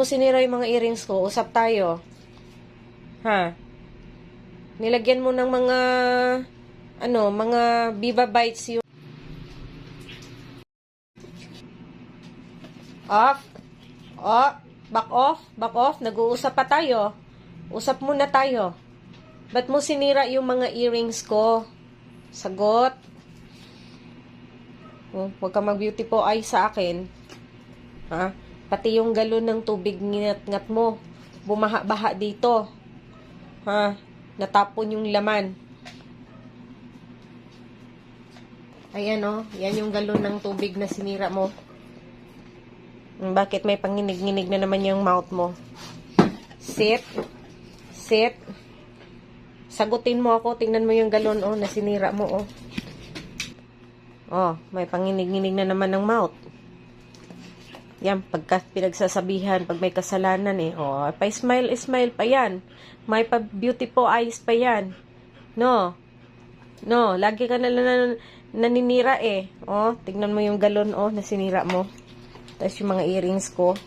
mo sinira yung mga earrings ko? Usap tayo. Ha? Nilagyan mo ng mga, mga Viva Bites yung... Off? Oh, back off? Back off? Nag-uusap pa tayo. Usap muna tayo. Ba't mo sinira yung mga earrings ko? Sagot. Oh, huwag ka mag-beautiful eye sa akin. Ha? Pati yung galon ng tubig nginat-ngat mo. Bumaha-baha dito. Ha? Natapon yung laman. Ayan oh. Yan yung galon ng tubig na sinira mo. Bakit may panginig-nginig na naman yung mouth mo? Sit. Sit. Sagutin mo ako. Tingnan mo yung galon oh na sinira mo oh. Oh, may panginig-nginig na naman ng mouth. Yan, pagka pinagsasabihan, pag may kasalanan eh. Oh, pa-smile pa yan. May pa-beautiful eyes pa yan. No. No, lagi ka na naninira eh. Oh, tignan mo yung galon oh na sinira mo. Tapos yung mga earrings ko.